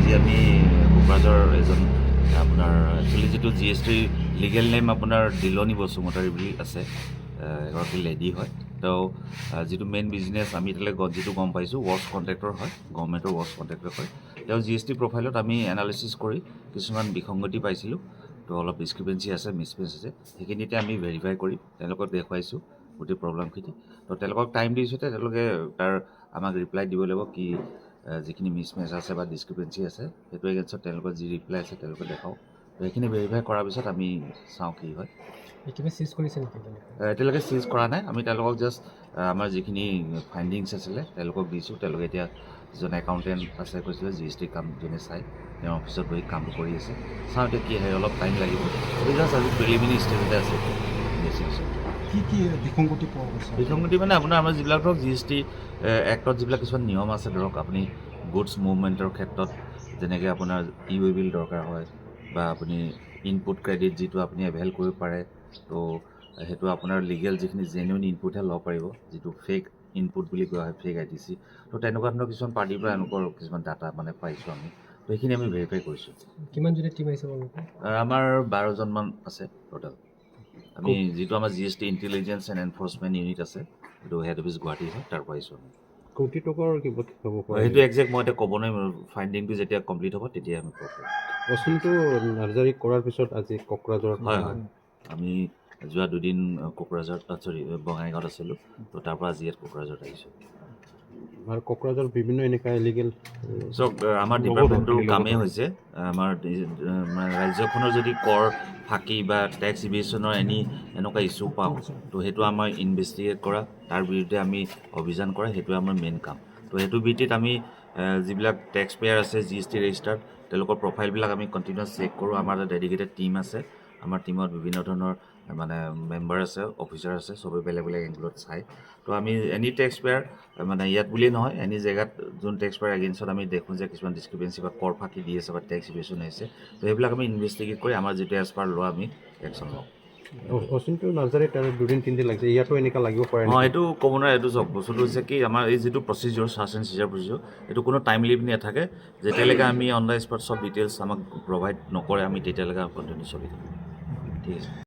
আজি আমি কোকৰাঝাৰ এজন আপোনাৰ একচুৱেলি যিটো GST লিগেল নেম আপোনাৰ দিলনী বসুমতাৰী বুলি আছে, এগৰাকী লেডি হয়। তেওঁ যিটো মেইন বিজনেছ আমি এতিয়ালৈকে যিটো গম পাইছোঁ ৱৰ্কছ কণ্ট্ৰেক্টৰ হয়, গভৰ্ণমেণ্টৰ ৱৰ্কছ কণ্ট্ৰেক্টৰ হয়। তেওঁ GST প্ৰফাইলত আমি এনালিচিছ কৰি কিছুমান বিসংগতি পাইছিলোঁ, তো অলপ ডিছক্ৰিপেঞ্চি আছে, মিছমেচ আছে, সেইখিনিতে আমি ভেৰিফাই কৰি তেওঁলোকক দেখুৱাইছোঁ গোটেই প্ৰব্লেমখিনি। তো তেওঁলোকক টাইম দিছোঁ, তেওঁলোকে তাৰ আমাক ৰিপ্লাই দিব লাগিব কি যিখিনি মিছমেচ আছে বা ডিছক্ৰিপেঞ্চি আছে সেইটো এগেইনষ্টত তেওঁলোকৰ যি ৰিপ্লাই আছে তেওঁলোকে দেখাওঁ। তো সেইখিনি ভেৰিফাই কৰাৰ পিছত আমি চাওঁ কি হয়। এতিয়ালৈকে চিজ কৰা নাই, আমি তেওঁলোকক জাষ্ট আমাৰ যিখিনি ফাইণ্ডিংছ আছিলে তেওঁলোকক দিছোঁ। তেওঁলোকে এতিয়া যিজন একাউণ্টেণ্ট আছে কৈছিলে GST কাম যোনে চাই তেওঁৰ অফিচত বহি কাম কৰি আছে। চাওঁ এতিয়া কি হয়, অলপ টাইম লাগিব। জাষ্ট আজি প্ৰিলিমিনাৰী ষ্টেজতে আছে। কি বিসংগতি পোৱা গৈছে? বিসংগতি মানে আপোনাৰ আমাৰ যিবিলাক ধৰক GST এক্টত যিবিলাক কিছুমান নিয়ম আছে, ধৰক আপুনি গুডছ মুভমেণ্টৰ ক্ষেত্ৰত যেনেকৈ আপোনাৰ ই-ৱে বিল দৰকাৰ হয় বা আপুনি ইনপুট ক্ৰেডিট যিটো আপুনি এভেইল কৰিব পাৰে, তো সেইটো আপোনাৰ লিগেল যিখিনি জেনুইন ইনপুটহে ল'ব পাৰিব, যিটো ফেক ইনপুট বুলি কোৱা হয়, ফেক ITC। তো তেনেকুৱা ধৰণৰ কিছুমান পাৰ্টিৰ পৰা এনেকুৱা কিছুমান ডাটা মানে পাইছোঁ আমি, তো সেইখিনি আমি ভেৰিফাই কৰিছোঁ। কিমানজনী টীম আহিছে বাৰু? আমাৰ 12জনমান আছে টোটেল। আমি যিটো আমাৰ GST intelligence and enforcement unit আছে, সেইটো হেড অফিচ গুৱাহাটী হয়, তাৰ পৰা আহিছোঁ আমি। কোটি টকাৰ কিবা হ'ব পাৰে? সেইটো একজেক্ট মই এতিয়া ক'ব নোৱাৰিম, ফাইণ্ডিংটো যেতিয়া কমপ্লিট হ'ব তেতিয়া আমি ক'ব পাৰিম। অচিনটো নাৰ্জাৰী কৰাৰ পিছত আজি কোকৰাঝাৰত হয় হয়, আমি যোৱা দুদিন কোকৰাঝাৰত বঙাইগাঁৱত আছিলোঁ, তো তাৰ পৰা আজি ইয়াত কোকৰাঝাৰত আহিছোঁ। আৰু কোকৰাঝাৰত বিভিন্ন এনেকুৱা ইলিগেল চাওক, আমাৰ ডিপাৰ্টমেণ্টটোৰ কামেই হৈছে আমাৰ মানে ৰাজ্যখনৰ যদি কৰ ফাঁকি বা টেক্স ইভিশ্যনৰ এনেকুৱা ইছ্যু পাওঁ, তো সেইটো আমাৰ ইনভেষ্টিগেট কৰা, তাৰ বিৰুদ্ধে আমি অভিযান কৰা, সেইটোৱে আমাৰ মেইন কাম। তো সেইটো ভিত্তিত আমি যিবিলাক টেক্স পেয়াৰ আছে GST ৰেজিষ্টাৰ্ড, তেওঁলোকৰ প্ৰফাইলবিলাক আমি কণ্টিনিউৱাছ চেক কৰোঁ। আমাৰ এটা ডেডিকেটেড টীম আছে, আমাৰ টীমত বিভিন্ন ধৰণৰ মানে মেম্বাৰ আছে, অফিচাৰ আছে, চবেই বেলেগ বেলেগ এংগলত চায়। তো আমি এনি টেক্স পেয়াৰ মানে ইয়াত বুলিয়ে নহয়, এনি জেগাত যোন টেক্স পেয়াৰ এগেইনষ্টত আমি দেখোঁ যে কিছুমান ডিছক্ৰিপেঞ্চি বা কৰ ফাঁকি দি আছে বা টেক্স ইভিশ্যন হৈছে, তো সেইবিলাক আমি ইনভেষ্টিগেট কৰি আমাৰ যিটো এজ পাৰ ল' আমি একশ্যন লওঁ। অচিনটো নাৰ্জাৰীত আৰু দুদিন তিনিদিন লাগিছে, ইয়াতো এনেকুৱা লাগিব পাৰে? এইটো ক'ব নোৱাৰে। এইটো চাওক, বস্তুটো হৈছে কি, আমাৰ এই যিটো procedure search and seizure procedure, এইটো কোনো টাইম লিমিট নাথাকে। যেতিয়ালৈকে আমি অন দ্য স্পট চব ডিটেইলছ আমাক প্ৰভাইড নকৰে, আমি তেতিয়ালৈকে কণ্টিনিউ চলি থাকিম। ঠিক আছে।